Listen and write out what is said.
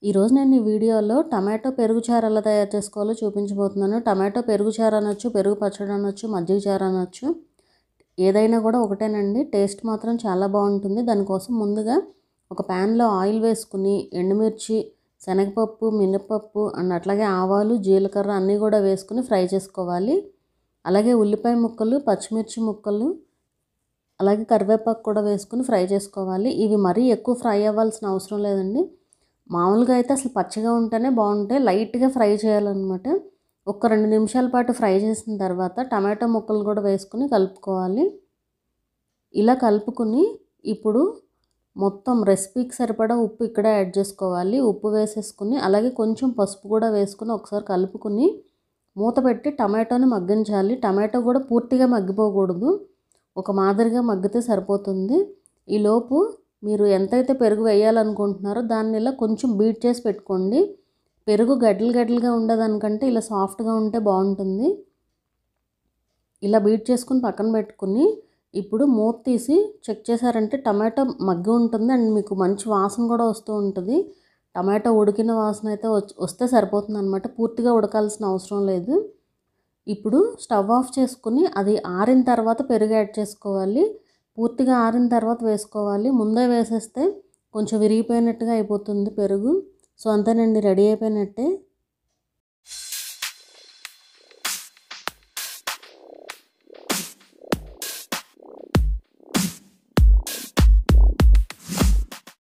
ఈరోజు నేను ఈ వీడియోలో టమాటో పెరుగు చారు ఎలా తయారు చేసుకోవాలో చూపించబోతున్నాను. టమాటో పెరుగు చారు అనొచ్చు, పెరుగు పచ్చడి అనొచ్చు, మజ్జిగ చారు అనొచ్చు. ఏదైనా కూడా ఒకటేనండి. టేస్ట్ మాత్రం చాలా బాగుంటుంది. దానికోసం ముందుగా ఒక ప్యాన్లో ఆయిల్ వేసుకుని ఎండుమిర్చి, శనగపప్పు, మినపప్పు అండ్ అట్లాగే ఆవాలు, జీలకర్ర అన్నీ కూడా వేసుకుని ఫ్రై చేసుకోవాలి. అలాగే ఉల్లిపాయ ముక్కలు, పచ్చిమిర్చి ముక్కలు, అలాగే కరివేపాకు కూడా వేసుకుని ఫ్రై చేసుకోవాలి. ఇవి మరీ ఎక్కువ ఫ్రై అవ్వాల్సిన అవసరం లేదండి. మామూలుగా అయితే అసలు పచ్చిగా ఉంటేనే బాగుంటాయి. లైట్గా ఫ్రై చేయాలన్నమాట. ఒక 2 నిమిషాల పాటు ఫ్రై చేసిన తర్వాత టమాటో ముక్కలు కూడా వేసుకుని కలుపుకోవాలి. ఇలా కలుపుకుని ఇప్పుడు మొత్తం రెసిపీకి సరిపడా ఉప్పు ఇక్కడే యాడ్ చేసుకోవాలి. ఉప్పు వేసేసుకుని అలాగే కొంచెం పసుపు కూడా వేసుకుని ఒకసారి కలుపుకుని మూత పెట్టి టమాటోని మగ్గించాలి. టమాటో కూడా పూర్తిగా మగ్గిపోకూడదు, ఒక మాదిరిగా మగ్గితే సరిపోతుంది. ఈలోపు మీరు ఎంతైతే పెరుగు వేయాలనుకుంటున్నారో దాన్ని ఇలా కొంచెం బీట్ చేసి పెట్టుకోండి. పెరుగు గడ్డలు గడ్డలుగా ఉండేదానికంటే ఇలా సాఫ్ట్గా ఉంటే బాగుంటుంది. ఇలా బీట్ చేసుకుని పక్కన పెట్టుకుని ఇప్పుడు మూత తీసి చెక్ చేశారంటే టమాటో మగ్గి ఉంటుంది అండ్ మీకు మంచి వాసన కూడా వస్తూ ఉంటుంది. టమాటో ఉడికిన వాసన అయితే వస్తే సరిపోతుంది అనమాట. పూర్తిగా ఉడకాల్సిన అవసరం లేదు. ఇప్పుడు స్టవ్ ఆఫ్ చేసుకుని అది ఆరిన తర్వాత పెరుగు యాడ్ చేసుకోవాలి. పూర్తిగా ఆరిన తర్వాత వేసుకోవాలి. ముందే వేసేస్తే కొంచెం విరిగిపోయినట్టుగా అయిపోతుంది పెరుగు. సో అంతేనండి, రెడీ అయిపోయినట్టే.